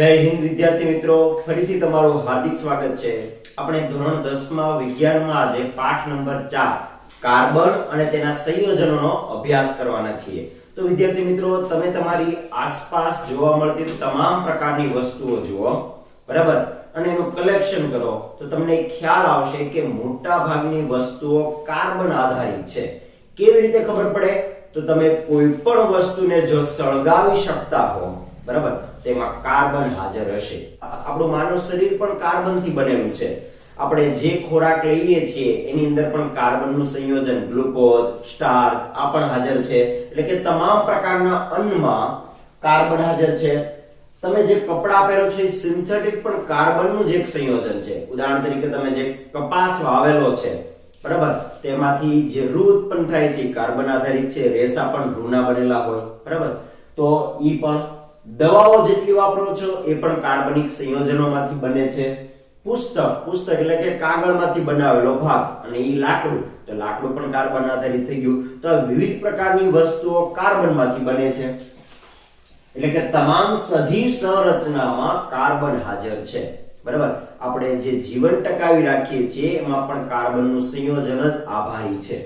જય હિન્દ વિદ્યાર્થી મિત્રો, ફરીથી તમારું હાર્દિક સ્વાગત છે। આપણે ધોરણ 10 માં વિજ્ઞાનમાં આજે પાઠ નંબર 4 કાર્બન અને તેના સંયોજનોનો અભ્યાસ કરવાના છીએ। તો વિદ્યાર્થી મિત્રો, તમે તમારી આસપાસ જોવા મળતી તમામ પ્રકારની વસ્તુઓ જુઓ, બરાબર, અને એનું કલેક્શન કરો તો તમને ખ્યાલ આવશે કે મોટા ભાગની વસ્તુઓ કાર્બન આધારિત છે। કેવી રીતે ખબર પડે? તો તમે કોઈ પણ વસ્તુને જો સળગાવી શકતા હો, બરાબર, તેમાં કાર્બન હાજર હશે। આપણું માનવ શરીર પણ કાર્બનથી બનેલું છે। આપણે જે ખોરાક લઈએ છીએ એની અંદર પણ કાર્બનનું સંયોજન ગ્લુકોઝ, સ્ટાર્ચ આ પણ હાજર છે। એટલે કે તમામ પ્રકારના અન્નમાં કાર્બન હાજર છે। તમે જે કપડાં પહેરો છો એ સિન્થેટિક પણ કાર્બનનું જ એક સંયોજન છે। ઉદાહરણ તરીકે તમે જે કપાસ વાવેલો છે, બરાબર, તેમાંથી જે રૂ ઉત્પન્ન થાય છે કાર્બન આધારિત છે। રેસા પણ રૂના બનેલા હોય, બરાબર, તો ઈ પણ દવાઓ જેટલી વાપરો છો એ પણ કાર્બનિક સંયોજનોમાંથી બને છે। પુસ્તક એટલે કે કાગળમાંથી બનાવેલો ભાગ, અને ઈ લાકડું, તો લાકડું પણ કાર્બન આધારિત થઈ ગયું। તો વિવિધ પ્રકારની વસ્તુઓ કાર્બનમાંથી બને છે। એટલે કે તમામ સજીવ સંરચનામાં કાર્બન હાજર છે, બરાબર। આપણે જે જીવન ટકાવી રાખીએ છીએ એમાં પણ કાર્બનનું સંયોજન જ આભારી છે।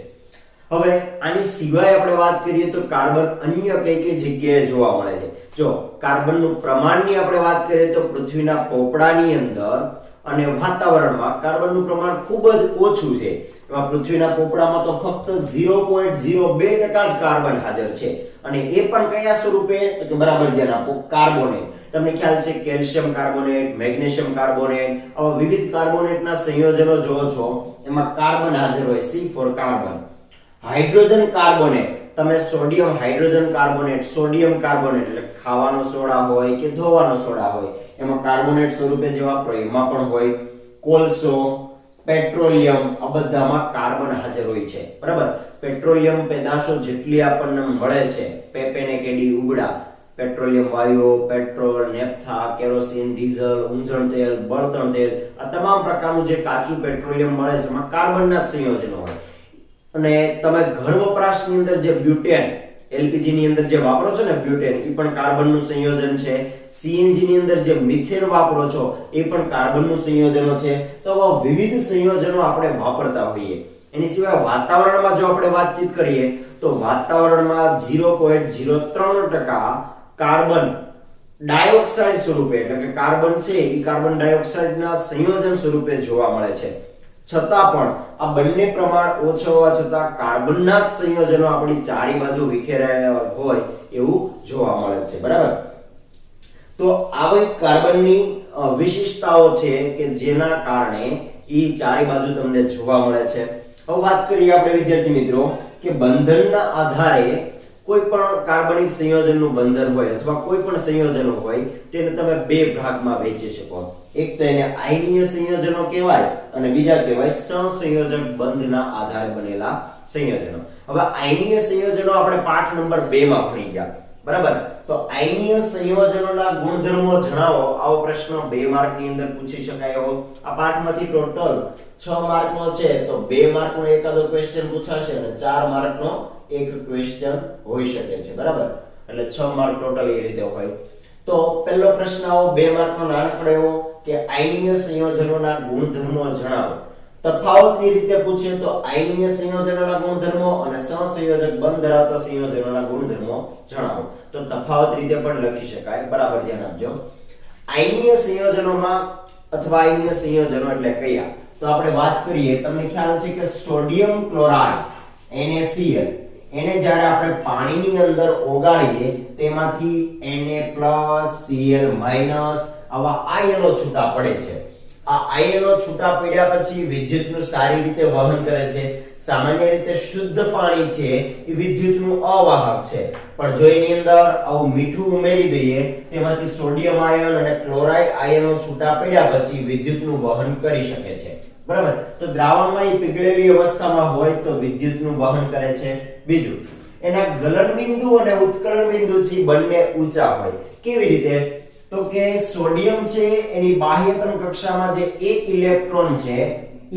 હવે આની સિવાય આપણે વાત કરીએ તો કાર્બન અન્ય કઈ જગ્યાએ જોવા મળે છે? જો કાર્બનનું પ્રમાણની આપણે વાત કરીએ તો પૃથ્વીના પોપડાની અંદર અને વાતાવરણમાં કાર્બનનું પ્રમાણ ખૂબ જ ઓછું છે। એમાં પૃથ્વીના પોપડામાં તો ફક્ત 0.02% જ કાર્બન હાજર છે, અને એ પણ કયા સ્વરૂપે? તો બરાબર ધ્યાન આપો, કાર્બોનેટ। તમને ખ્યાલ છે કેલ્શિયમ કાર્બોનેટ, મેગ્નેશિયમ કાર્બોનેટ, આવા વિવિધ કાર્બોનેટના સંયોજનો જોવો છો, એમાં કાર્બન હાજર હોય, C four carbon. Hydrogen carbonate, તમે sodium hydrogen carbonate, sodium carbonate એટલે ખાવાનો સોડા હોય કે ધોવાનો સોડા હોય એમાં કાર્બોનેટ સ્વરૂપે જે વાપરો એમાં પણ હોય। કોલસો, પેટ્રોલિયમ આ બધામાં કાર્બન હાજર હોય છે, બરાબર। પેટ્રોલિયમ પેદાશો જેટલી આપણને મળે છે, પેપેનેકેડી ઉગડા, પેટ્રોલિયમ વાયુઓ, પેટ્રોલ, નેફથા, કેરોસીન, ડીઝલ, ઊંજણ તેલ, બળતણ તેલ, આ તમામ પ્રકારનું જે કાચું પેટ્રોલિયમ મળે છે એમાં કાર્બનના સંયોજનો હોય। અને તમે ઘર વપરાશની અંદર જે બ્યુટેન, એલપીજી ની અંદર જે વાપરો છો ને બ્યુટેન, એ પણ કાર્બનનું સંયોજન છે। સીએનજી ની અંદર જે મિથેન વાપરો છો એ પણ કાર્બનનું સંયોજનો છે। તો આવા વિવિધ સંયોજનો આપણે વાપરતા હોઈએ। એની સિવાય વાતાવરણમાં જો આપણે વાતચીત કરીએ તો વાતાવરણમાં 0.03% કાર્બન ડાયોક્સાઇડ સ્વરૂપે, એટલે કે કાર્બન છે એ કાર્બન ડાયોક્સાઇડના સંયોજન સ્વરૂપે જોવા મળે છે। છતાં પણ આ બંને પ્રમાણ ઓછો હોવા છતાં કાર્બનના જ સંયોજનો આપણી ચારે બાજુ વિખેરાયેલા હોય એવું જોવા મળે છે, બરાબર। તો આવી કાર્બનની વિશિષ્ટતાઓ છે કે જેના કારણે ઈ ચારે બાજુ તમને જોવા મળે છે। હવે વાત કરીએ આપણે વિદ્યાર્થી મિત્રો કે બંધનના આધારે કોઈ પણ કાર્બનિક સંયોજનનું બંધન હોય અથવા કોઈ પણ સંયોજનો હોય તેને તમે બે ભાગમાં વહેંચી શકો। એક તો એને આયનીય સંયોજનો કહેવાય અને બીજા કહેવાય સહસંયોજક બંધના આધારે બનેલા સંયોજનો। હવે આયનીય સંયોજનો આપણે પાઠ નંબર 2 માં ભણી ગયા, બરાબર। તો આયનીય સંયોજનોના ગુણધર્મો જણાવો, આવો પ્રશ્ન 2 માર્કની અંદર પૂછી શકાય એવો। આ પાઠમાંથી ટોટલ 6 માર્કનો છે, તો 2 માર્કનો એકાદો ક્વેશ્ચન પૂછાશે અને 4 માર્કનો એક ક્વેશ્ચન હોઈ શકે છે, બરાબર। એટલે 6 માર્ક ટોટલ એ રીતે હોય। તો પહેલો પ્રશ્ન આવો 2 માર્કનો નાનકડો એવો કે આયનીય સંયોજનોના ગુણધર્મો જણાવો। તફાવતની રીતે પૂછે તો આયનીય સંયોજનોના ગુણધર્મો અને સહસંયોજક બંધ ધરાવતા સંયોજનોના ગુણધર્મો જણાવો। તો તફાવત રીતે પણ લખી શકાય, બરાબર ધ્યાન આપજો। આયનીય સંયોજનોમાં અથવા આયનીય સંયોજનો એટલે કયા? તો આપણે વાત કરીએ, તમને ખ્યાલ છે કે સોડિયમ ક્લોરાઇડ NaCl, એને જ્યારે આપણે પાણીની અંદર ઓગાળીએ તેમાંથી Na+Cl- આવા આયનો છૂટા પડે છે। આ આયનો છૂટા પડ્યા પછી વિદ્યુતનું સારી રીતે વહન કરે છે। સામાન્ય રીતે શુદ્ધ પાણી છે એ વિદ્યુતનું અવાહક છે, પણ જો એની અંદર આવું મીઠું ઉમેરી દઈએ તેમાંથી સોડિયમ આયન અને ક્લોરાઇડ આયનો છૂટા પડ્યા પછી વિદ્યુતનું વહન કરી શકે છે, બરાબર। તો દ્રાવણમાં એ પીગળેલી અવસ્થામાં હોય તો વિદ્યુતનું વહન કરે છે। બીજું, એના ગલન બિંદુ અને ઉત્કલન બિંદુ છે બંને ઊંચા હોય। કેવી રીતે? તો કે સોડિયમ છે એની બાહ્યતમ કક્ષામાં જે એક ઇલેક્ટ્રોન છે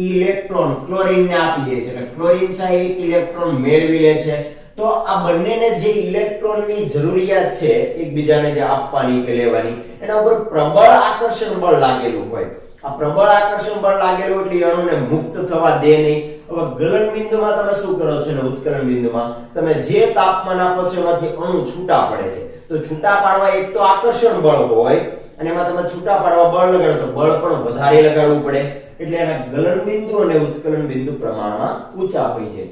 ઇલેક્ટ્રોન ક્લોરીનને આપી દે છે, એટલે ક્લોરીન છે એક ઇલેક્ટ્રોન મેળવી લે છે। તો આ બંનેને જે ઇલેક્ટ્રોનની જરૂરિયાત છે એકબીજાને જે આપવાની કે લેવાની, એના ઉપર પ્રબળ આકર્ષણ બળ લાગેલું હોય. આ પ્રબળ આકર્ષણ બળ લાગેલું એટલે અણુને મુક્ત થવા દે નહીં. હવે ગલન બિંદુમાં તમે શું કરો છો ને ઉત્કલન બિંદુમાં તમે જે તાપમાન આપો છો એમાંથી અણુ છૂટા પડે છે. તો છૂટા પાડવા એક તો આકર્ષણ બળ હોય અને એમાં તમે છૂટા પાડવા બળ લગાડો તો બળ પણ વધારે લગાડવું પડે, એટલે એના ગલન બિંદુ અને ઉત્કલન બિંદુ પ્રમાણમાં ઊંચા હોય છે.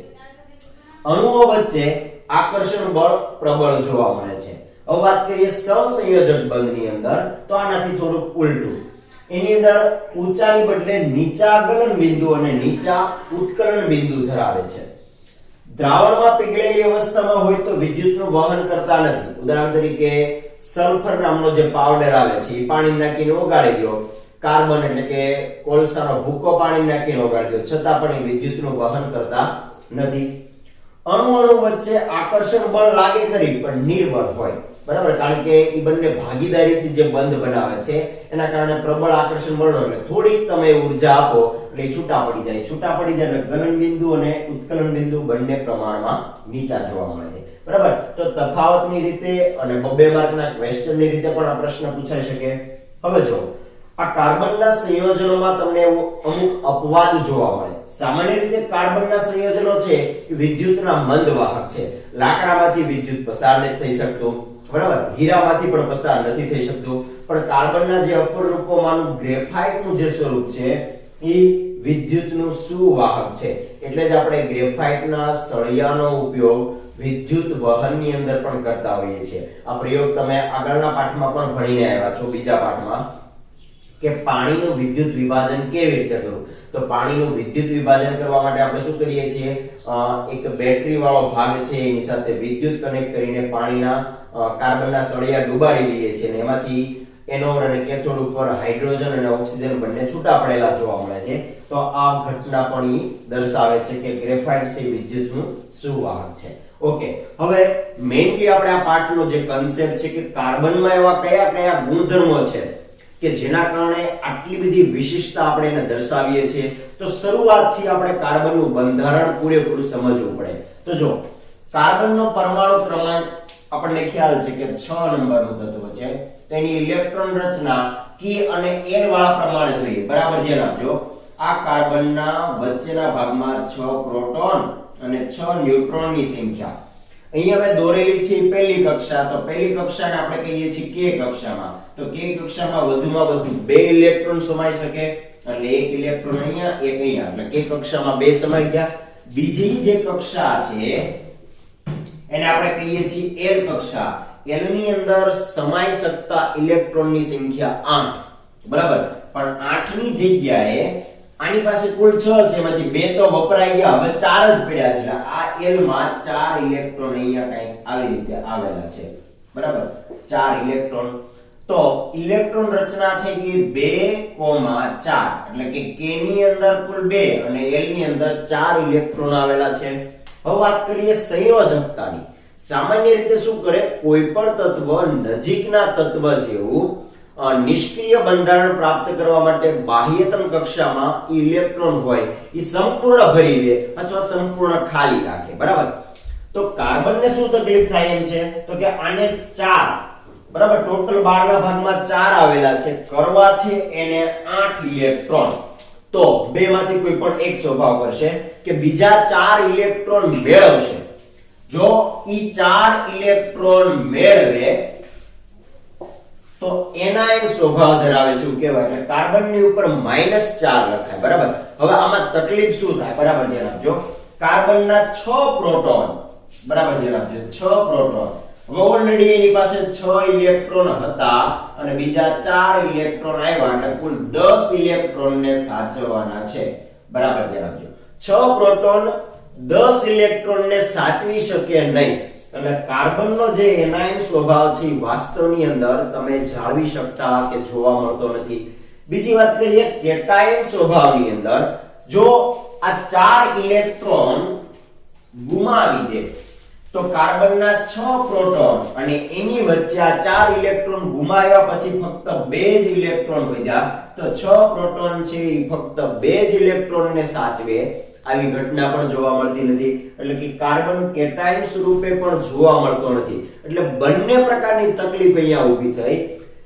અણુઓ વચ્ચે આકર્ષણ બળ પ્રબળ જોવા મળે છે. હવે વાત કરીએ સહસંયોજક બંધની અંદર, તો આનાથી થોડુંક ઉલટું. એની અંદર ઊંચાની બદલે નીચા ગલન બિંદુ અને નીચા ઉત્કલન બિંદુ ધરાવે છે. દ્રાવણમાં પીગળેલી અવસ્થામાં હોય તો વિદ્યુતનું વહન કરતા નથી. ઉદાહરણ તરીકે સલ્ફર નામનો જે પાવડર આવે છે એ પાણી નાખીને ઓગાળી દો, કાર્બન એટલે કે કોલસાનો ભૂકો પાણી નાખીને ઓગાળી દો, છતાં પણ એ વિદ્યુતનું વહન કરતા નથી. અણુ વચ્ચે આકર્ષણ બળ લાગે ખરી પણ નિર્બળ હોય, બરાબર, કારણ કે એ બંને ભાગીદારીથી જે બંધ બનાવે છે એના કારણે પ્રબળ આકર્ષણ બળ એટલે થોડીક તમે ઉર્જા આપો એટલે છૂટા પડી જાય. છૂટા પડી જાય એટલે ગલન બિંદુ અને ઉત્કલન બિંદુ બંને પ્રમાણમાં નીચા જોવા મળે છે, બરાબર. તો તફાવતની રીતે અને 2 માર્કના ક્વેશ્ચનની રીતે પણ આ પ્રશ્ન પૂછાઈ શકે. હવે જો આ કાર્બનના સંયોજનોમાં તમને અમુક અપવાદ જોવા મળે. સામાન્ય રીતે કાર્બનના સંયોજનો છે એ વિદ્યુતના મંદ વાહક છે. લાકડામાંથી વિદ્યુત પસાર નથી થઈ શકતું, બરાબર, હીરામાંથી પણ પસાર નથી થઈ શકતું. પણ કાર્બનના જે અપર રૂપોમાંનું ગ્રેફાઇટનું જે સ્વરૂપ છે એ વિદ્યુતનું સુવાહક છે. એટલે જ આપણે ગ્રેફાઇટના સળિયાનો ઉપયોગ વિદ્યુત વહનની અંદર પણ કરતા હોઈએ છીએ. આ પ્રયોગ તમે આગળના પાઠમાં પણ ભણીને આવ્યા છો, બીજા પાઠમાં, કે પાણીનું વિદ્યુત વિભાજન કેવી રીતે કરવું. તો પાણીનું વિદ્યુત વિભાજન કરવા માટે આપણે શું કરીએ છીએ, એક બેટરી વાળો ભાગ છે એની સાથે વિદ્યુત કનેક્ટ કરીને પાણીના કાર્બનના સળિયા ડુબાડી દઈએ છીએ અને એમાંથી એનોડ અને કેથોડ ઉપર હાઇડ્રોજન અને ઓક્સિજન બંને છૂટા પડેલા જોવા મળે છે. તો આ ઘટના પણ દર્શાવે છે કે ગ્રેફાઇટ છે વિદ્યુતનું સુવાહક છે. ઓકે, હવે મેઇનલી આપણે આ પાઠનો જે કન્સેપ્ટ છે કે કાર્બનમાં એવા કયા કયા ગુણધર્મો છે કે જેના કારણે આટલી બધી વિશિષ્ટતા આપણે એને દર્શાવીએ છીએ. તો શરૂઆતથી આપણે કાર્બનનું બંધારણ પૂરેપૂરું સમજવું પડે. તો જો કાર્બનનો પરમાણુ ક્રમાંક આપણને ખ્યાલ છે કે 6 નંબરનું તત્વ છે. તેની ઇલેક્ટ્રોન રચના કી અને n વાળા પ્રમાણે જોઈએ, બરાબર, ધ્યાન આપજો. આ કાર્બનના વચ્ચેના ભાગમાં 6 પ્રોટોન અને 6 ન્યુટ્રોનની સંખ્યા અહીંયા હવે દોરેલી છે પહેલી કક્ષા. તો પહેલી કક્ષાને આપણે કહીએ છીએ k કક્ષામાં. તો k કક્ષામાં વધુમાં વધુ 2 ઇલેક્ટ્રોન સમાઈ શકે, એટલે એક ઇલેક્ટ્રોન અહીંયા એક અહીંયા, એટલે k કક્ષામાં 2 સમાઈ ગયા. બીજી જે કક્ષા છે એને આપણે કહીએ છીએ l કક્ષા. l ની અંદર સમાઈ શકતા ઇલેક્ટ્રોનની સંખ્યા 8, બરાબર, પણ 8 ની જગ્યાએ આની પાસે કુલ 6 છે, એમાંથી 2 તો વપરાઈ ગયા, હવે 4 જ પડ્યા છે. એટલે આ l માં 4 ઇલેક્ટ્રોન અહીંયા કંઈક આવી રીતે આવેલા છે, બરાબર, 4 ઇલેક્ટ્રોન. તો ઇલેક્ટ્રોન રચના થઈ ગઈ 2,4, એટલે કે k ની અંદર કુલ 2 અને l ની અંદર 4 ઇલેક્ટ્રોન આવેલા છે. હવે વાત કરીએ સંયોજકતાની. સામાન્ય રીતે શું કરે, કોઈ પણ તત્વ નજીકના તત્વ જેવું નિષ્ક્રિય બંધારણ પ્રાપ્ત કરવા માટે બાહ્યતમ કક્ષામાં ઇલેક્ટ્રોન હોય એ સંપૂર્ણ ભરી દે અથવા સંપૂર્ણ ખાલી રાખે, બરાબર. તો કાર્બનને શું તકલીફ થાય એમ છે, તો કે આને 4, બરાબર, ટોટલ 12 ના ભાગમાં 4 આવેલા છે, કરવા છે એને 8 ઇલેક્ટ્રોન. તો બે માંથી કોઈ પણ એક સ્વભાવ કરશે કે બીજા 4 ઇલેક્ટ્રોન મેળવશે. જો ઈ 4 ઇલેક્ટ્રોન મેળવે તો એનાયન સ્વભાવ ધરાવે, શું કહેવાય, એટલે કાર્બનની ઉપર -4 લખાય, બરાબર. હવે આમાં તકલીફ શું થાય, બરાબર, ધ્યાન આપજો. કાર્બનના 6 પ્રોટોન, બરાબર, ધ્યાન આપજો, 6 પ્રોટોન. હવે ઓલરેડી એની પાસે 6 ઇલેક્ટ્રોન હતા અને બીજા 4 ઇલેક્ટ્રોન આવ્યા, એટલે કુલ 10 ઇલેક્ટ્રોનને સાચવવાના છે, બરાબર, ધ્યાન આપજો. 6 પ્રોટોન 10 ઇલેક્ટ્રોનને સાચવી શકે નહીં. એટલે કાર્બનનો જે એનાયન સ્વભાવ છે વાસ્તવની અંદર તમે જાળવી શકતા કે જોવા મળતો નથી. બીજી વાત કરીએ કેટાયન સ્વભાવની અંદર, જો આ 4 ઇલેક્ટ્રોન ગુમાવી દે તો કાર્બનના 6 પ્રોટોન અને એની વચ્ચે આ 4 ઇલેક્ટ્રોન ગુમાવ્યા પછી ફક્ત 2 જ ઇલેક્ટ્રોન વધ્યા, તો 6 પ્રોટોન છે એ ફક્ત 2 જ ઇલેક્ટ્રોનને સાચવે. આવી ઘટના પણ જોવા મળતી નથી, એટલે કે કાર્બન કેટાયન સ્વરૂપે પણ જોવા મળતો નથી. એટલે બંને પ્રકારની તકલીફ અહીંયા ઊભી થઈ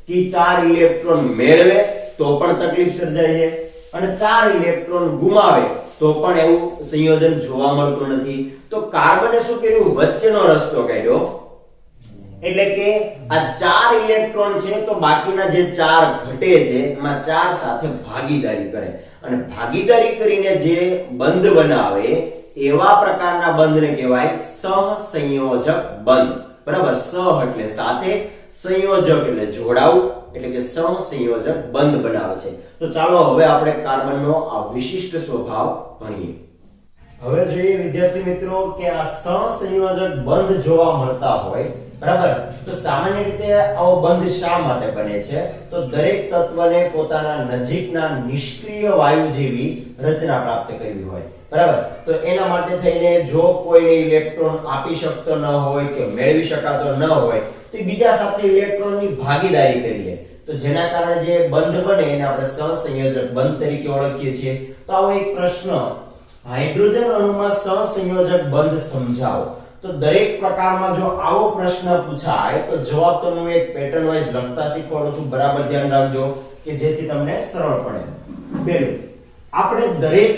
કે 4 ઇલેક્ટ્રોન મેળવે તો પણ તકલીફ સર્જાય છે અને 4 ઇલેક્ટ્રોન ગુમાવે તો પણ એવું સંયોજન જોવા મળતું નથી. તો કાર્બને શું કર્યું? વચ્ચેનો રસ્તો કાઢ્યો, એટલે કે આ 4 ઇલેક્ટ્રોન છે તો બાકીના જે 4 ઘટે છે એમાં 4 સાથે ભાગીદારી કરે અને ભાગીદારી કરીને જે બંધ બનાવે એવા પ્રકારના બંધને કહેવાય સહસંયોજક બંધ. બરાબર, સહ એટલે સાથે, સંયોજક એટલે જોડાવું, એટલે કે સહસંયોજક બંધ બનાવે છે. તો ચાલો હવે આપણે કાર્બનનો આ વિશિષ્ટ સ્વભાવ ભણીએ. હવે જોઈએ વિદ્યાર્થી મિત્રો કે આ સહસંયોજક બંધ જોવા મળતા હોય, બરાબર, તો સામાન્ય રીતે આવો બંધ શા માટે બને છે? તો દરેક તત્વને પોતાના નજીકના નિષ્ક્રિય વાયુ જેવી રચના પ્રાપ્ત કરવી હોય, બરાબર, તો એના માટે થઈને જો કોઈને ઇલેક્ટ્રોન આપી શકતો ન હોય કે મેળવી શકાતો ન હોય તો બીજા સાથે ઇલેક્ટ્રોનની ભાગીદારી કરીએ તો જેના કારણે જે બંધ બને એને આપણે સહસંયોજક બંધ તરીકે ઓળખીએ છીએ. તો આવો એક પ્રશ્ન, હાઇડ્રોજન અણુમાં સહસંયોજક બંધ સમજાવો. તો દરેક પ્રકારમાં જો આવો પ્રશ્ન પૂછાય તો જવાબ તો હું એક પેટર્ન વાઇઝ લખતા શીખવાડું છું, બરાબર ધ્યાન રાખજો કે જેથી તમને સરળ પડે. પહેલું, આપણે દરેક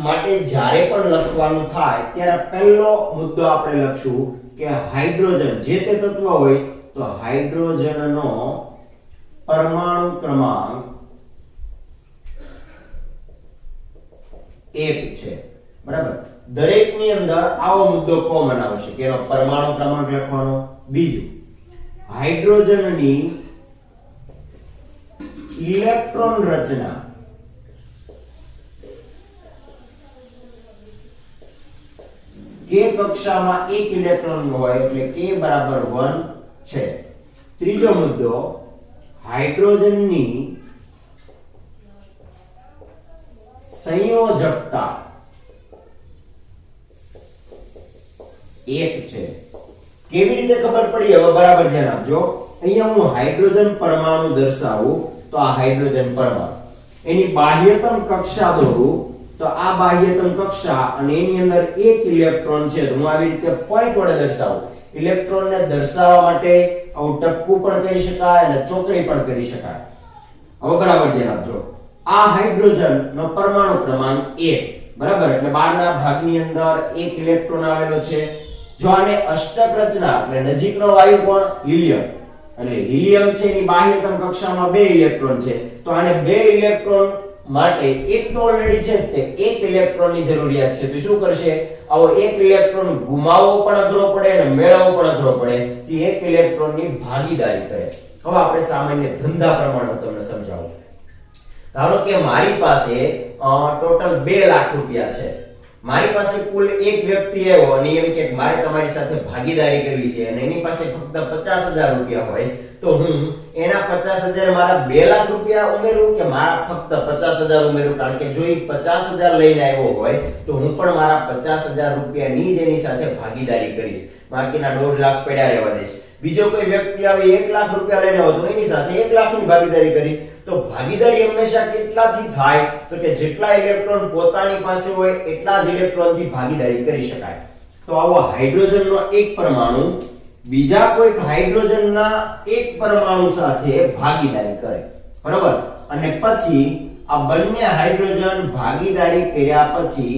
માટે જ્યારે પણ લખવાનું થાય ત્યારે પહેલો મુદ્દો આપણે લખશું કે હાઇડ્રોજન જે તે તત્વ હોય તો હાઇડ્રોજનનો પરમાણુ ક્રમાંક 1 છે, બરાબર. દરેકની અંદર આવો મુદ્દો કોમન આવશે કે એનો પરમાણુ ક્રમાંક લખવાનો. બીજું, હાઇડ્રોજનની ઇલેક્ટ્રોન રચના કે કક્ષામાં 1 ઇલેક્ટ્રોન હોય એટલે k બરાબર 1 છે. ત્રીજો મુદ્દો, હાઇડ્રોજનની સંયોજકતા 1 છે. કેવી રીતે ખબર પડી? હવે બરાબર ધ્યાન આપજો. અહીંયા હું હાઇડ્રોજન પરમાણુ દર્શાવું તો આ હાઇડ્રોજન પરમાણુ, એની બાહ્યતમ કક્ષા દોરું તો આ બાહ્યતમ કક્ષા અને એની અંદર 1 ઇલેક્ટ્રોન છે તો હું આવી રીતે પોઈન્ટ વડે દર્શાવું. ઇલેક્ટ્રોનને દર્શાવવા માટે આવું ટપકું પણ કરી શકાય અને ચોકડી પણ કરી શકાય. હવે બરાબર ધ્યાન આપજો. આ હાઇડ્રોજન નો પરમાણુ ક્રમાંક 1, બરાબર, એટલે બહારના ભાગની અંદર 1 ઇલેક્ટ્રોન આવેલો છે. જો આને અષ્ટક રચના એટલે નજીકનો વાયુ કોણ? હિલિયમ. એટલે હિલિયમ છે એની બાહ્યતમ કક્ષામાં 2 ઇલેક્ટ્રોન છે તો આને 2 ઇલેક્ટ્રોન માટે એક તો ઓલરેડી છે તે 1 ઇલેક્ટ્રોનની જરૂરિયાત છે. તો શું કરશે? આવો 1 ઇલેક્ટ્રોન ગુમાવવો પણ અઘરો પડે અને મેળવવો પણ અઘરો પડે તો 1 ઇલેક્ટ્રોનની ભાગીદારી કરે. હવે આપણે સામાન્ય ધંધા પ્રમાણે તમને સમજાવું. ધારો કે મારી પાસે ટોટલ 2 લાખ રૂપિયા છે. મારી પાસે કુલ એક વ્યક્તિ આવ્યો અને એમ કે મારે તમારી સાથે ભાગીદારી કરવી છે અને એની પાસે ફક્ત 50,000 રૂપિયા હોય તો હું એના 50,000 મારા 2 લાખ રૂપિયા ઉમેરું કે મારા ફક્ત 50,000 ઉમેરું? કારણ કે જો એ 50,000 લઈને આવ્યો હોય તો હું પણ મારા 50,000 રૂપિયાની જ એની સાથે ભાગીદારી કરીશ, બાકીના 1.5 લાખ પડ્યા રહેવા દઈશ. બીજો કોઈ વ્યક્તિ આવે 1 લાખ રૂપિયા લઈને આવ્યો તો એની સાથે 1 લાખની ભાગીદારી કરીશ. તો ભાગીદારી હંમેશા કેટલાથી થાય? તો કે જેટલા ઇલેક્ટ્રોન પોતાની પાસે હોય એટલા જ ઇલેક્ટ્રોનથી ભાગીદારી કરી શકાય. તો આવો હાઇડ્રોજનનો એક પરમાણુ બીજા કોઈક હાઇડ્રોજનના એક પરમાણુ સાથે ભાગીદારી કરે, બરાબર, અને પછી આ બંને હાઇડ્રોજન ભાગીદારી કર્યા પછી,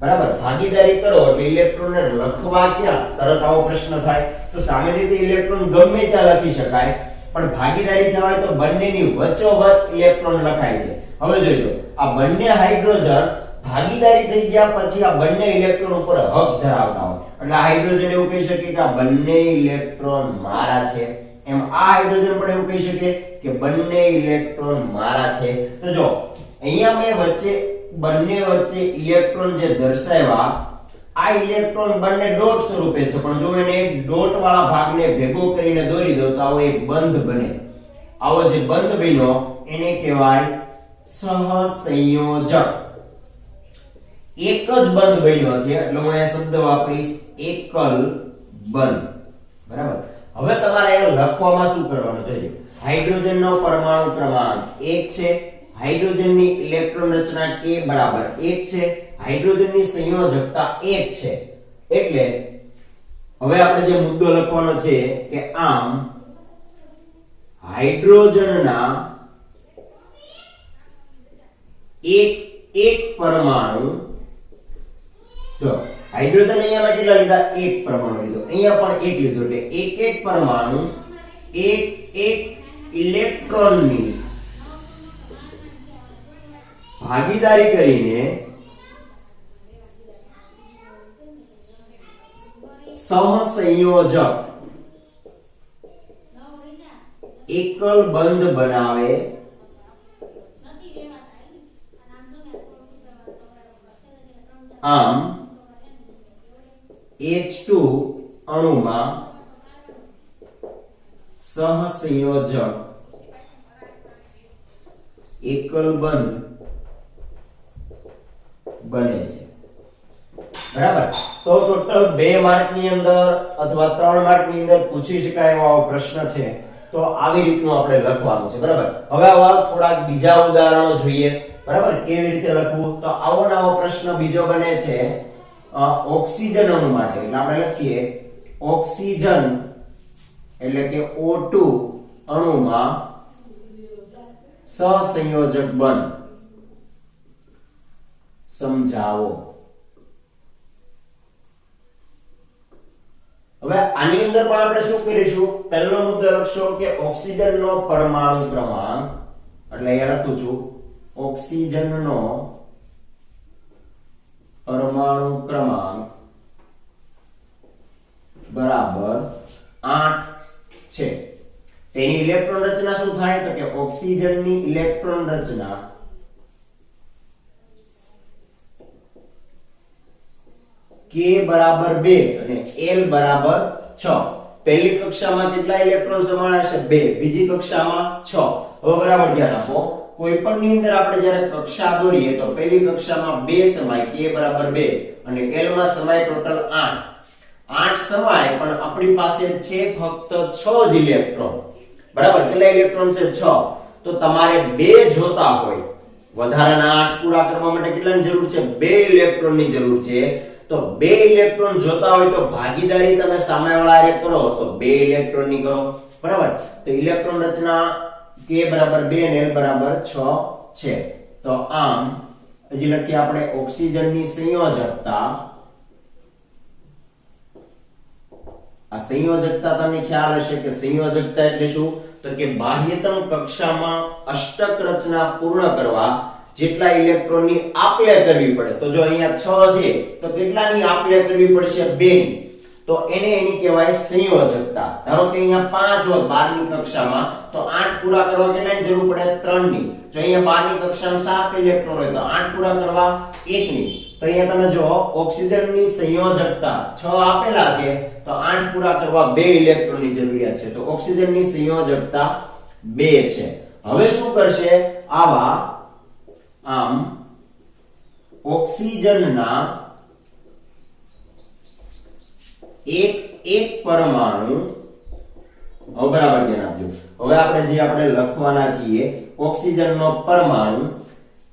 બરાબર, ભાગીદારી કરો એટલે ઇલેક્ટ્રોનને લખવા ક્યાં? તરત આવો પ્રશ્ન થાય. તો સામાન્ય રીતે ઇલેક્ટ્રોન ગમે ત્યાં લખી શકાય પણ ભાગીદારી થવાય તો બંનેની વચ્ચોવચ ઇલેક્ટ્રોન લખાય છે. હવે જોજો, આ બંને હાઇડ્રોજન ભાગીદારી થઈ ગયા પછી આ બંને ઇલેક્ટ્રોન ઉપર હક ધરાવતા હોય એટલે હાઇડ્રોજન એવું કહી શકે કે આ બંને ઇલેક્ટ્રોન મારા છે. એમ આ હાઇડ્રોજન પણ એવું કહી શકે કે બંને ઇલેક્ટ્રોન મારા છે. તો જો અહીંયા મેં બંને વચ્ચે ઇલેક્ટ્રોન જે દર્શાવ્યા આ ઇલેક્ટ્રોન બંને ડોટ સ્વરૂપે છે પણ જો એને ડોટ વાળા ભાગને ભેગો કરીને દોરી દો તો આવો એક બંધ બને. આવો જે બંધ બન્યો એને કહેવાય સહસંયોજક. એક જ બંધ બન્યો છે એટલે હું અહીંયા શબ્દ વાપરીશ એકલ બંધ, બરાબર. હવે તમારે અહીંયા લખવામાં શું કરવાનું છે? હાઇડ્રોજનનો પરમાણુ ક્રમાંક 1 છે, હાઇડ્રોજનની ઇલેક્ટ્રોન રચના k બરાબર 1 છે, હાઇડ્રોજનની સંયોજકતા 1 છે એટલે હવે આપણે જે મુદ્દો લખવાનો છે કે આમ હાઇડ્રોજનના એક પરમાણુ, જો હાઇડ્રોજન અહીંયા કેટલા લીધા, એક પરમાણુ લીધો, અહીંયા પણ એક લીધો એટલે એક પરમાણુ એક ઇલેક્ટ્રોનની ભાગીદારી કરીને સહસંયોજક એકલ બંધ બનાવે આમ H2 અણુમાં સહસંયોજક એકલ બંધ બને છે. બરાબર. તો ટોટલ 2 માર્ક ની અંદર અથવા 3 માર્ક ની અંદર પૂછી શકાય એવો પ્રશ્ન છે. તો આવી રીતનું આપણે લખવાનું છે. બરાબર. હવે આવા થોડાક બીજા ઉદાહરણો જોઈએ. બરાબર, કેવી રીતે લખવું. તો આવો નવો પ્રશ્ન બીજો બને છે ઓક્સિજન અણુ માટે. એટલે આપણે લખીએ ઓક્સિજન એટલે કે O2 અણુમાં સહસંયોજક બંધ સમજાવો. હવે આની અંદર પણ આપણે શું કરીશું, પહેલો મુદ્દો લખશો કે ઓક્સિજનનો પરમાણુ ક્રમાંક, એટલે અહીંયા લખું છું ઓક્સિજનનો પરમાણુ ક્રમાંક બરાબર 8 છે. તેની ઇલેક્ટ્રોન રચના શું થાય તો કે ઓક્સિજનની ઇલેક્ટ્રોન રચના K બરાબર 2 અને L બરાબર 6. પહેલી કક્ષામાં કેટલા ઇલેક્ટ્રોન સમાયેલા છે 2, બીજી કક્ષામાં 6. હવે બરાબર ધ્યાન આપો, કોઈ પણ ની અંદર આપણે જ્યારે કક્ષા દોરીએ તો પહેલી કક્ષામાં 2 સમાય, K બરાબર 2 અને L માં સમાય ટોટલ 8 સમાય, પણ આપણી પાસે છે ફક્ત 6 જ ઇલેક્ટ્રોન. બરાબર, કેટલા ઇલેક્ટ્રોન છે 6. તો તમારે 2 જોતા હોય, વધારાના 8 પૂરા કરવા માટે કેટલાની જરૂર છે 2 ઇલેક્ટ્રોનની જરૂર છે. તો 2 ઇલેક્ટ્રોન જોતા હોય તો ભાગીદારી તમે સામેવાળા હારે કરો તો 2 ઇલેક્ટ્રોન ની કરો. બરાબર, તો ઇલેક્ટ્રોન રચના K બરાબર 2 અને L બરાબર 6 છે. તો આમ હજી લખીએ આપણે ઓક્સિજનની સંયોજકતા. આ સંયોજકતા તમને ખ્યાલ હશે કે સંયોજકતા એટલે શું, તો કે બાહ્યતમ કક્ષામાં અષ્ટક રચના પૂર્ણ કરવા જેટલા ઇલેક્ટ્રોનની આપ-લે કરવી પડે. તો જો અહીંયા 6 છે તો કેટલાની આપ-લે કરવી પડશે 2 ની. તો એની કહેવાય સંયોજકતા. ધારો કે અહીંયા 5 હોય 12 ની કક્ષામાં તો 8 પૂરા કરવા કેટલાની જરૂર પડે 3 ની. જો અહીંયા 12 ની કક્ષામાં 7 ઇલેક્ટ્રોન હોય તો 8 પૂરા કરવા 1 ની. તો અહીંયા તમે જો ઓક્સિજનની સંયોજકતા 6 આપેલા છે તો 8 પૂરા કરવા 2 ઇલેક્ટ્રોનની જરૂરિયાત છે. તો ઓક્સિજનની સંયોજકતા 2 છે. હવે શું કરશે, આમ ઓક્સિજનના એક પરમાણુ, હવે બરાબર ધ્યાન આપજો. હવે આપણે લખવાના છીએ ઓક્સિજનનો પરમાણુ.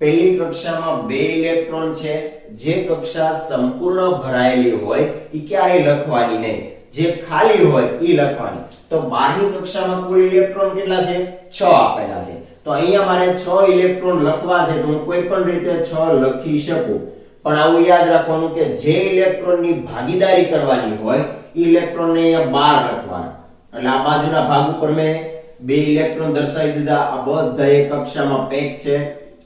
પહેલી કક્ષામાં 2 ઇલેક્ટ્રોન છે. જે કક્ષા સંપૂર્ણ ભરાયેલી હોય એ ક્યારેય લખવાની નહીં, જે ખાલી હોય એ લખવાની. તો 12ની કક્ષામાં કુલ ઇલેક્ટ્રોન કેટલા છે 6 આપેલા છે. તો અહીંયા મારે 6 ઇલેક્ટ્રોન લખવા છે તો હું કોઈ પણ રીતે 6 લખી શકું, પણ આવું યાદ રાખવાનું કે જે ઇલેક્ટ્રોનની ભાગીદારી કરવાની હોય એ ઇલેક્ટ્રોનને અહીંયા 12 લખવાના. એટલે આ બાજુના ભાગ ઉપર મેં 2 ઇલેક્ટ્રોન દર્શાવી દીધા. આ બધા એક કક્ષામાં પેક છે,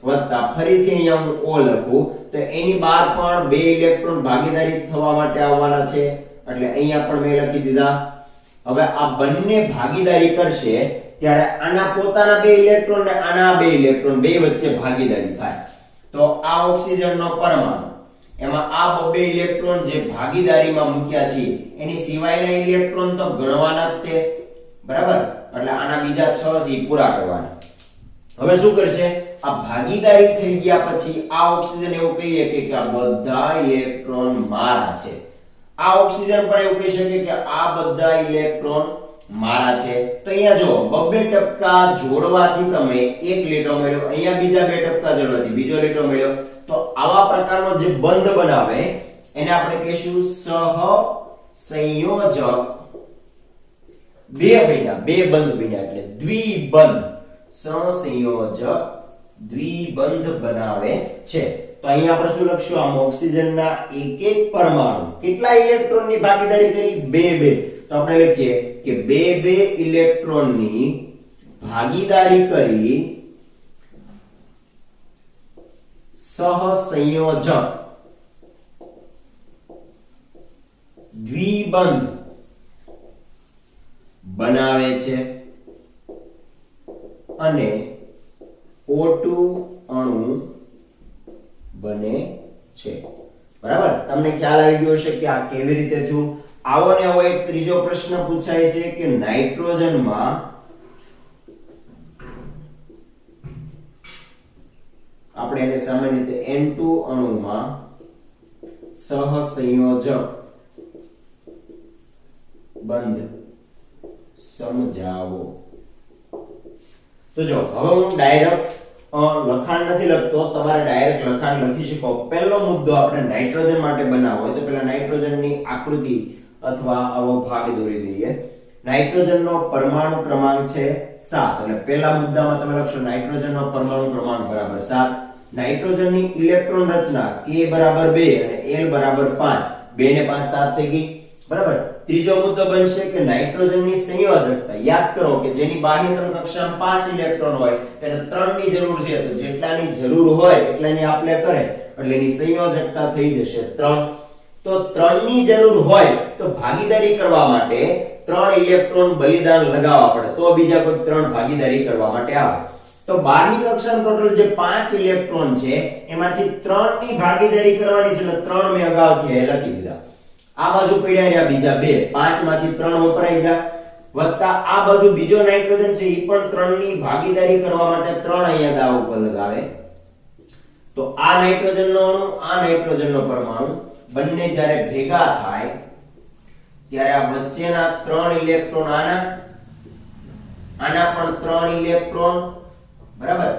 વત્તા ફરીથી અહીંયા હું O લખું તો એની બહાર પણ 2 ઇલેક્ટ્રોન ભાગીદારી થવા માટે આવવાના છે, એટલે અહીંયા પણ મેં લખી દીધા. હવે આ બંને ભાગીદારી કરશે ત્યારે આના પોતાના 2 ઇલેક્ટ્રોન ને આના 2 ઇલેક્ટ્રોન બે વચ્ચે ભાગીદારી થાય. તો આ ઓક્સિજનનો પરમાણુ એમાં આ 2 ઇલેક્ટ્રોન જે ભાગીદારીમાં મૂક્યા છે એની સિવાયના ઇલેક્ટ્રોન તો ગણવાના જ તે. બરાબર, એટલે આના બીજા 6 છે પૂરા કરવાના. હવે શું કરશે, આ ભાગીદારી થઈ ગયા પછી આ ઓક્સિજન એવું કહીએ કે આ બધા ઇલેક્ટ્રોન મારા છે. આ ઓક્સિજન પણ એવું કહી શકે કે આ બધા ઇલેક્ટ્રોન મારા છે. તો અહીંયા જો 2 ટપકા જોડવાથી તમે એક લીટો મળ્યો, અહીંયા બીજા 2 ટપકા જોડવાથી બીજો લીટો મળ્યો. તો આવા પ્રકારનો જે બંધ બનાવે એને આપણે કહીશું સહસંયોજક બે બંધ બન્યા એટલે દ્વિબંધ સહસંયોજક દ્વિબંધ બનાવે છે તો અહીંયા આપણે શું લખશું આમ ઓક્સિજનના એક એક પરમાણુ કેટલા ઇલેક્ટ્રોનની ભાગીદારી કરી બે તો આપણે લખીએ કે બે ઇલેક્ટ્રોનની ભાગીદારી કરી સહસંયોજક દ્વિબંધ બનાવે છે અને O2 અણુ બને છે બરાબર તમને ખ્યાલ આવી ગયો હશે કે આ કેવી રીતે થયું આવો ને આવો એક ત્રીજો પ્રશ્ન પૂછાય છે કે નાઇટ્રોજનમાં આપણે એને સામાન્ય રીતે N2 અણુમાં સહસંયોજક બંધ સમજાવો તો જો હવે હું ડાયરેક્ટ લખાણ નથી લખતો તમારે ડાયરેક્ટ લખાણ લખી શકો પહેલો મુદ્દો આપણે નાઇટ્રોજન માટે બનાવવો હોય તો પહેલા નાઇટ્રોજનની આકૃતિ અથવા આવો ભાગ દોરી દઈએ નાઇટ્રોજનનો પરમાણુ ક્રમાંક છે 7 એટલે પહેલા મુદ્દામાં તમે લખશો નાઇટ્રોજનનો પરમાણુ ક્રમાંક બરાબર 7 નાઇટ્રોજનની ઇલેક્ટ્રોન રચના K બરાબર 2 અને L બરાબર 5 2 ને 5 7 થઈ ગઈ બરાબર ત્રીજો મુદ્દો બનશે કે નાઇટ્રોજનની સંયોજકતા યાદ કરો કે જેની બાહ્યતમ કક્ષામાં 5 ઇલેક્ટ્રોન હોય તેને 3 ની જરૂર છે તો જેટલાની જરૂર હોય એટલાની આપણે કરે એટલે એની સંયોજકતા થઈ જશે 3 તો 3 ની જરૂર હોય તો ભાગીદારી કરવા માટે 3 ઇલેક્ટ્રોન બલિદાન લગાવવા પડે તો બીજા કોઈ 3 ભાગીદારી કરવા માટે આવે તો 12 ની કક્ષામાં ટોટલ જે 5 ઇલેક્ટ્રોન છે એમાંથી 3 ની ભાગીદારી કરવાની છે એટલે 3 મેં અગાઉથી લખી દીધા આ બાજુ પડ્યા રહ્યા બીજા 2 5 માંથી 3 વપરાઈ ગયા વત્તા આ બાજુ બીજો નાઇટ્રોજન છે ઈ પણ 3 ની ભાગીદારી કરવા માટે 3 અહીંયા દાવ ઉપર લગાવે તો આ નાઇટ્રોજનનો અણુ આ નાઇટ્રોજનનો પરમાણુ બંને જ્યારે ભેગા થાય ત્યારે આ વચ્ચેના 3 ઇલેક્ટ્રોન આના પણ 3 ઇલેક્ટ્રોન બરાબર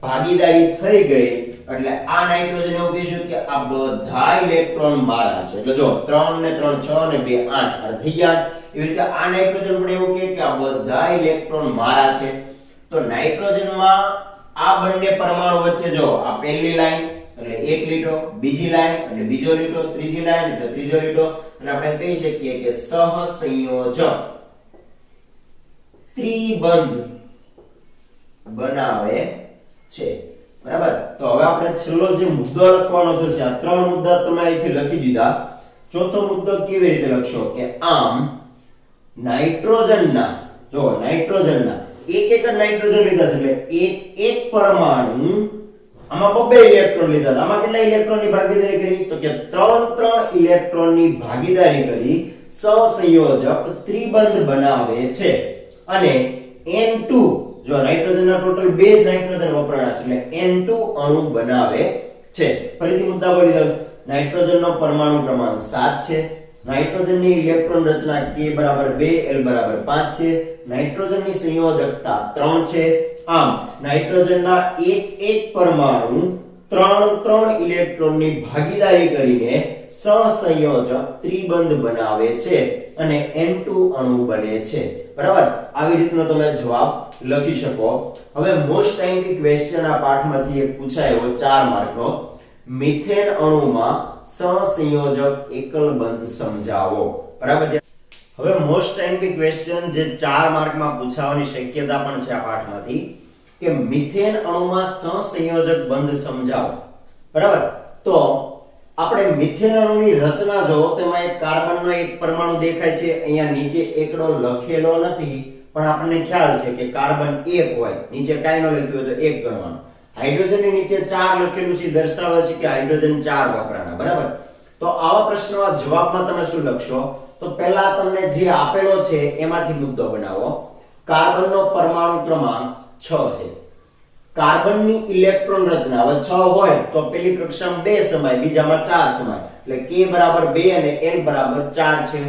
ભાગીદારી થઈ ગઈ એટલે આ નાઇટ્રોજન એવું કહીશું કે આ બધા ઇલેક્ટ્રોન મારા છે એટલે જો 3 ને 3 6 ને 2 8 એટલે થઈ ગયા એવી રીતે આ નાઇટ્રોજન પણ એવું કહે કે આ બધા ઇલેક્ટ્રોન મારા છે તો નાઇટ્રોજનમાં આ બંને પરમાણુ વચ્ચે જો આ પહેલી લાઈન એટલે એક લીટો બીજી લાઈન એટલે બીજો લીટો ત્રીજી લાઈન એટલે ત્રીજો લીટો અને આપણે કહી શકીએ કે સહસંયોજક ત્રિબંધ બનાવે છે બરાબર તો હવે આપણે છેલ્લો જે મુદ્દો લખવાનો છે આ 3 મુદ્દા તમે અહીંથી લખી દીધા ચોથો મુદ્દો કેવી રીતે લખશો કે આમ નાઇટ્રોજનના એક જ નાઇટ્રોજન લીધા છે એટલે એક પરમાણુ આમાં બે ઇલેક્ટ્રોન લીધા છે આમાં કેટલા ઇલેક્ટ્રોનની ભાગીદારી કરી તો કે 3 ઇલેક્ટ્રોનની ભાગીદારી કરી સહસંયોજક ત્રિબંધ બનાવે છે અને N2 જો નાઇટ્રોજનના ટોટલ 2 નાઇટ્રોજન વપરાયા છે એટલે N2 અણુ બનાવે છે ફરીથી મુદ્દા બોલી દઉં નાઇટ્રોજનનો પરમાણુ ક્રમાંક 7 છે નાઇટ્રોજનની ઇલેક્ટ્રોન રચના K બરાબર 2 L બરાબર 5 છે નાઇટ્રોજનની સંયોજકતા 3 છે આમ નાઇટ્રોજનના એક પરમાણુ 3 ઇલેક્ટ્રોનની ભાગીદારી કરીને સહસંયોજક ત્રિબંધ બનાવે છે અને N2 અણુ બને છે બરાબર આવી રીતનો તમે જવાબ લખી શકો હવે મોસ્ટ ટાઈમથી ક્વેશ્ચન આ પાઠમાંથી એક પૂછાયો 4 માર્કનો મિથેન અણુમાં સહસંયોજક એકલ બંધ સમજાવો બરાબર હવે મોસ્ટ ટાઈમથી ક્વેશ્ચન જે 4 માર્કમાં પૂછાવાની શક્યતા પણ છે આ પાઠમાંથી કે મિથેન અણુમાં સહસંયોજક બંધ સમજાવો બરાબર તો આપણે મિથેન અણુની રચના જો તેમાં એક કાર્બનનો એક પરમાણુ દેખાય છે અહીંયા નીચે એકડો લખેલો નથી પણ આપણને ખ્યાલ છે કે કાર્બન 1 હોય નીચે કાઈ ન લખ્યું હોય તો 1 ગણવાનું હાઇડ્રોજનની નીચે 4 લખેલું છે દર્શાવે છે કે હાઇડ્રોજન 4 વપરાણા બરાબર તો આવા પ્રશ્નના જવાબમાં તમે શું લખશો તો પહેલા તમને જે આપેલો છે એમાંથી મુદ્દો બનાવો કાર્બનનો પરમાણુ ક્રમાંક 6 છે કાર્બનની ઇલેક્ટ્રોન રચના હવે 6 હોય તો પેલી કક્ષામાં 2 સમાય બીજામાં 4 સમાય એટલે K બરાબર 2 અને L બરાબર 4 છે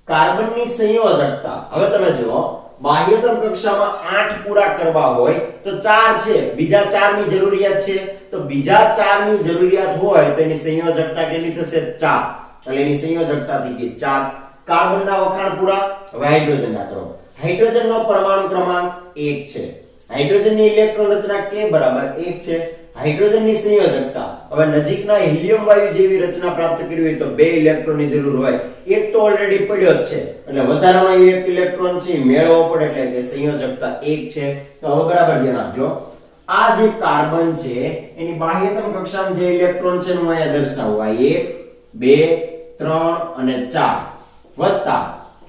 કાર્બનની સંયોજકતા હવે તમે જુઓ બાહ્યતમ કક્ષામાં 8 પૂરા કરવા હોય તો 4 છે, બીજા 4 ની જરૂરિયાત છે, તો બીજા 4 ની જરૂરિયાત હોય તો એની સંયોજકતા કેટલી થશે? 4. એટલે એની સંયોજકતા થઈ ગઈ 4. કાર્બનના વખાણ પૂરા. હવે હાઇડ્રોજનના કરો. હાઇડ્રોજનનો પરમાણુ ક્રમાંક 1 છે. હાઇડ્રોજનની ઇલેક્ટ્રોન રચના k બરાબર 1 છે. હાઇડ્રોજનની સંયોજકતા, હવે નજીકના હિલિયમ વાયુ જેવી રચના પ્રાપ્ત કરવી હોય તો 2 ઇલેક્ટ્રોનની જરૂર હોય. એક તો ઓલરેડી પડ્યો જ છે, એટલે વધારાનો એક ઇલેક્ટ્રોન છે મેળવવો પડે, એટલે કે સંયોજકતા 1 છે. તો હવે બરાબર ધ્યાન આપજો. આ જે કાર્બન છે એની બાહ્યતમ કક્ષામાં જે ઇલેક્ટ્રોન છે હું અહીંયા દર્શાવું. આ 1 2 3 અને 4 વત્તા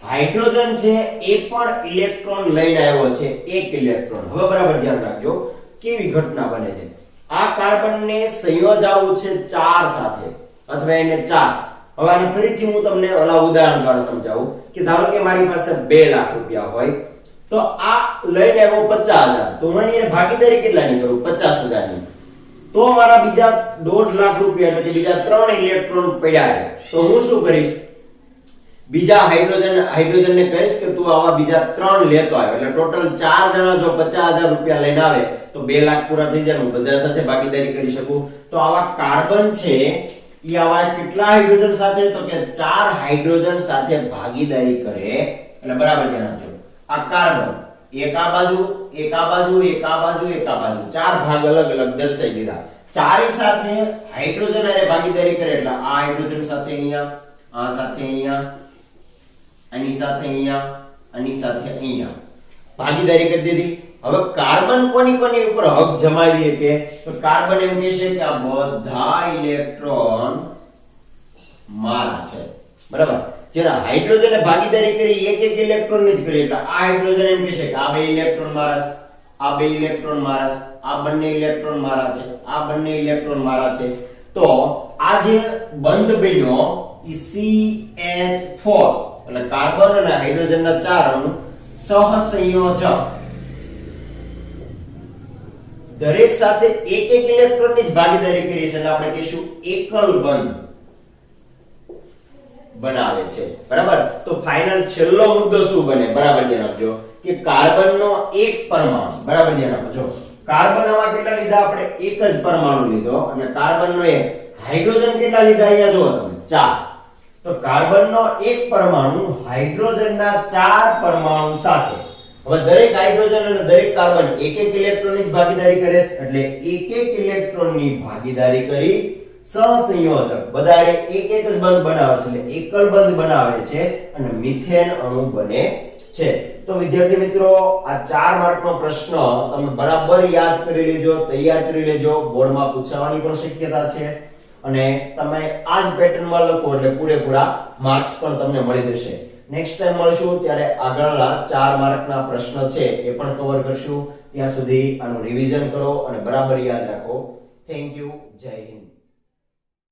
હાઇડ્રોજન છે એ પણ ઇલેક્ટ્રોન લઈને આવ્યો છે, એક ઇલેક્ટ્રોન. હવે બરાબર ધ્યાન રાખજો કેવી ઘટના બને છે. આ કાર્બનને સંયોજાવું છે 4 સાથે અથવા એને 4. હવે આને ફરીથી હું તમને ઓલા ઉદાહરણ દ્વારા સમજાવું કે ધારો કે મારી પાસે 2 લાખ રૂપિયા હોય તો આ લઈને આવ્યો 50,000, તો હું એની ભાગીદારી કેટલાની કરું? 50,000 ની. તો મારા બીજા 1.5 લાખ રૂપિયા એટલે કે બીજા 3 ઇલેક્ટ્રોન પડ્યા છે, તો હું શું કરીશ? બીજા હાઇડ્રોજનને કહીશ કે તું આવા બીજા 3 લેતો આવ્યો, એટલે ટોટલ 4 જણા જો 50,000 રૂપિયા લઈને આવે તો 2 લાખ પૂરા થઈ જાય, હું બધા સાથે ભાગીદારી કરી શકું. તો આવા કાર્બન છે ઈ આવા કેટલા હાઇડ્રોજન સાથે? તો કે 4 હાઇડ્રોજન સાથે ભાગીદારી કરે. એટલે બરાબર ધ્યાન આપજો. આ કાર્બન એક આ બાજુ, એક આ બાજુ, એક આ બાજુ, એક આ બાજુ, 4 ભાગ અલગ અલગ દર્શાવી દીધા. ચારે સાથે હાઇડ્રોજન આરે ભાગીદારી કરે, એટલે આ હાઇડ્રોજન સાથે અહીંયા, આ સાથે અહીંયા, આની સાથે અહીંયા, આની સાથે અહીંયા ભાગીદારી કરી દીધી. હવે કાર્બન કોની કોની ઉપર હક જમાવીએ કે? તો કાર્બન એમ કહે છે કે આ બધા ઇલેક્ટ્રોન મારા છે, બરાબર. જ્યારે હાઇડ્રોજને ભાગીદારી કરી એક એક ઇલેક્ટ્રોન ની જ કરી, એટલે આ હાઇડ્રોજન એમ કહે છે કે આ 2 ઇલેક્ટ્રોન મારા છે, આ 2 ઇલેક્ટ્રોન મારા છે, આ બંને ઇલેક્ટ્રોન મારા છે, આ બંને ઇલેક્ટ્રોન મારા છે. તો આ જે બંધ બન્યો ઈ CH4 એટલે કાર્બન અને હાઇડ્રોજનના 4 અણુ સહસંયોજક દરેક સાથે એક એક ઇલેક્ટ્રોન ની જ ભાગીદારી કરી છે, એટલે આપણે કહીશું એકલ બંધ બનાવે છે, બરાબર. તો ફાઇનલ છેલ્લો મુદ્દો શું બને? બરાબર ધ્યાન આપજો કે કાર્બનનો એક પરમાણુ, બરાબર ધ્યાન આપજો. કાર્બનમાં કેટલા લીધા આપણે? એક જ પરમાણુ લીધો, અને કાર્બનનો એક. હાઇડ્રોજન કેટલા લીધા? અહીંયા જુઓ તમે 4. તો કાર્બનનો એક પરમાણુ હાઇડ્રોજનના 4 પરમાણુ સાથે. હવે દરેક હાઇડ્રોજન અને દરેક કાર્બન એક એક ઇલેક્ટ્રોનની ભાગીદારી કરે છે, એટલે એક એક ઇલેક્ટ્રોનની ભાગીદારી કરી સહસંયોજક બધાએ એક એક જ બંધ બનાવે છે, એટલે એકલ બંધ બનાવે છે અને મિથેન અણુ બને છે. તો વિદ્યાર્થી મિત્રો, આ 4 માર્કનો પ્રશ્ન તમે બરાબર યાદ કરી લેજો, તૈયાર કરી લેજો. બોર્ડમાં પૂછાવાની પણ શક્યતા છે, અને તમે આ જ પેટર્નમાં લખો એટલે પૂરેપૂરા માર્ક્સ પણ તમને મળી જશે. નેક્સ્ટ ટાઈમ મળશું ત્યારે આગળના 4 માર્કના પ્રશ્ન છે એ પણ કવર કરશું. ત્યાં સુધી આનું રિવિઝન કરો અને બરાબર યાદ રાખો. Thank you. જય હિન્દ.